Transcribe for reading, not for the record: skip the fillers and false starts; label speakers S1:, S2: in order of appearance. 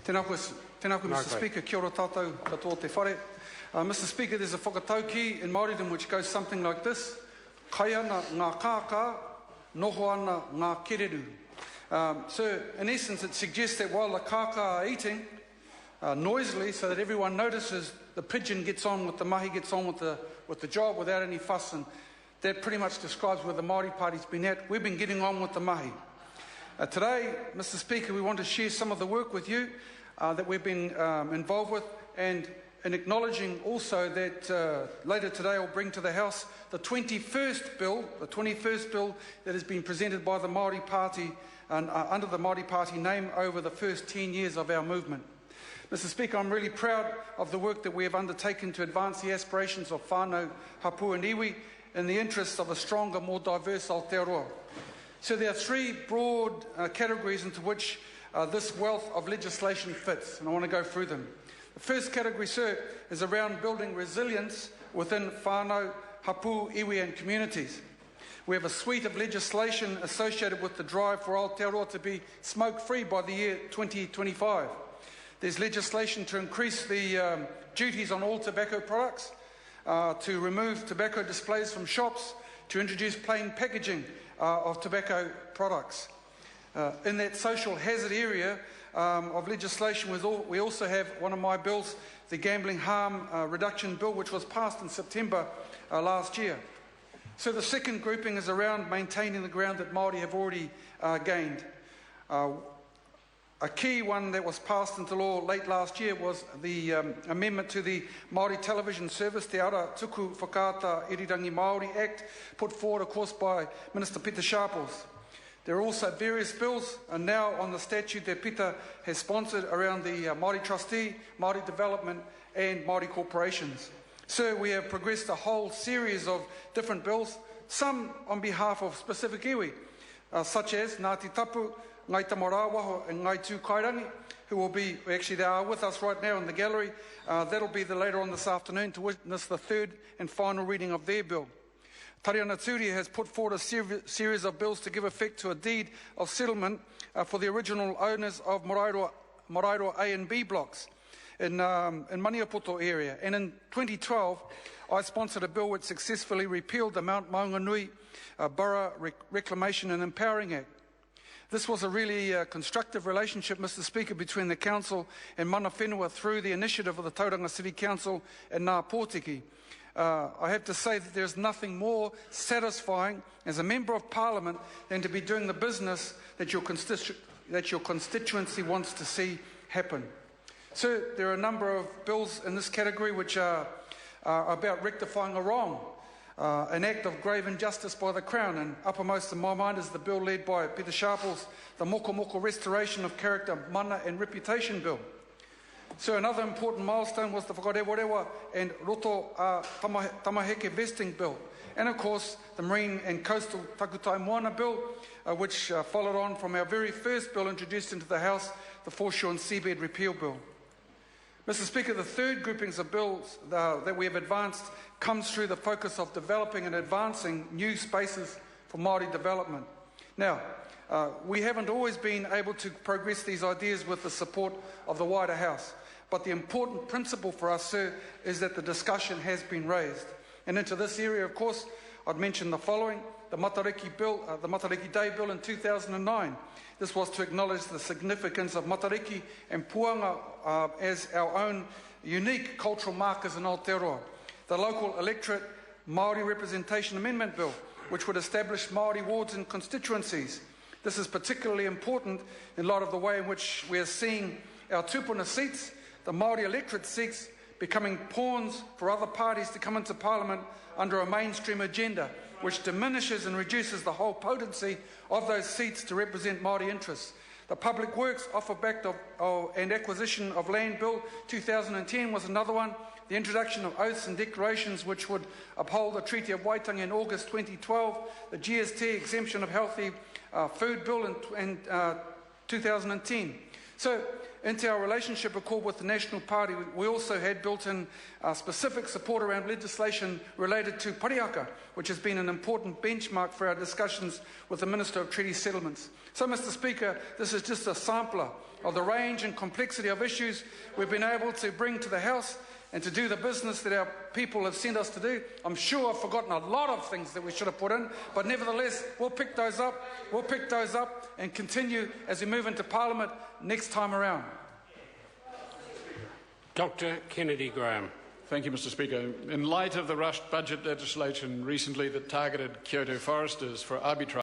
S1: Tēnā koe, Mr. Speaker, kia ora tātou katoa te whare. Mr. Speaker, there's a whakatauki in Māoridom which goes something like this. Kai ana ngā kākā, noho ana ngā kereru. So, in essence, it suggests that while the kākā are eating noisily so that everyone notices, the pigeon gets on with the mahi, gets on with the job without any fuss, and that pretty much describes where the Māori Party's been at. We've been getting on with the mahi. Today, Mr. Speaker, we want to share some of the work with you that we've been involved with, and in acknowledging also that later today I'll bring to the House the 21st bill that has been presented by the Māori Party and under the Māori Party name over the first 10 years of our movement. Mr. Speaker, I'm really proud of the work that we have undertaken to advance the aspirations of whānau, hapu and iwi in the interests of a stronger, more diverse Aotearoa. So there are three broad categories into which this wealth of legislation fits, and I want to go through them. The first category, sir, is around building resilience within whānau, hapu, iwi and communities. We have a suite of legislation associated with the drive for Aotearoa to be smoke-free by the year 2025. There's legislation to increase the duties on all tobacco products, to remove tobacco displays from shops, to introduce plain packaging of tobacco products. In that social hazard area of legislation, we also have one of my bills, the Gambling Harm Reduction Bill, which was passed in September last year. So the second grouping is around maintaining the ground that Māori have already gained. A key one that was passed into law late last year was the amendment to the Māori television service, Te Ara Tuku Whakaata Irirangi Māori Act, put forward, of course, by Minister Peter Sharples. There are also various bills now on the statute that Peter has sponsored around the Māori trustee, Māori development and Māori corporations. So we have progressed a whole series of different bills, some on behalf of specific iwi, such as Ngāti Tapu, Ngai Tamarawaho and Ngai Tūkairangi, who will be, actually they are with us right now in the gallery. That'll be later on this afternoon to witness the third and final reading of their bill. Tariana Tūria has put forward a series of bills to give effect to a deed of settlement for the original owners of Maraeroa A and B blocks in Maniapoto area. And in 2012, I sponsored a bill which successfully repealed the Mount Maunganui Borough Reclamation and Empowering Act. This was a really constructive relationship, Mr. Speaker, between the Council and Mana Whenua through the initiative of the Tauranga City Council and Ngā Pōtiki. I have to say that there's nothing more satisfying as a Member of Parliament than to be doing the business that your constituency wants to see happen. So there are a number of bills in this category which are about rectifying a wrong, an act of grave injustice by the Crown, and uppermost in my mind is the bill led by Peter Sharples, the Moko Moko Restoration of Character, Mana and Reputation Bill. So another important milestone was the Whakarewarewa and Roto Tamaheke Vesting Bill, and of course the Marine and Coastal Takutai Moana Bill, which followed on from our very first bill introduced into the House, the Foreshore and Seabed Repeal Bill. Mr. Speaker, the third groupings of bills that we have advanced comes through the focus of developing and advancing new spaces for Māori development. Now, we haven't always been able to progress these ideas with the support of the wider House, but the important principle for us, sir, is that the discussion has been raised. And into this area, of course, I'd mention the following: the Matariki Bill, the Matariki Day Bill in 2009. This was to acknowledge the significance of Matariki and Puanga as our own unique cultural markers in Aotearoa. The Local Electorate Māori Representation Amendment Bill, which would establish Māori wards and constituencies. This is particularly important in light of the way in which we are seeing our tupuna seats, the Māori electorate seats, becoming pawns for other parties to come into Parliament under a mainstream agenda, which diminishes and reduces the whole potency of those seats to represent Māori interests. The Public Works Offer Back and Acquisition of Land Bill 2010 was another one. The introduction of oaths and declarations which would uphold the Treaty of Waitangi in August 2012. The GST exemption of healthy food bill in 2010. So, into our relationship accord with the National Party, we also had built in specific support around legislation related to pariaka, which has been an important benchmark for our discussions with the Minister of Treaty Settlements. So, Mr. Speaker, this is just a sampler of the range and complexity of issues we've been able to bring to the House and to do the business that our people have sent us to do. I'm sure I've forgotten a lot of things that we should have put in, but nevertheless, we'll pick those up and continue as we move into Parliament next time around.
S2: Dr. Kennedy Graham.
S3: Thank you, Mr. Speaker. In light of the rushed budget legislation recently that targeted Kyoto foresters for arbitrage,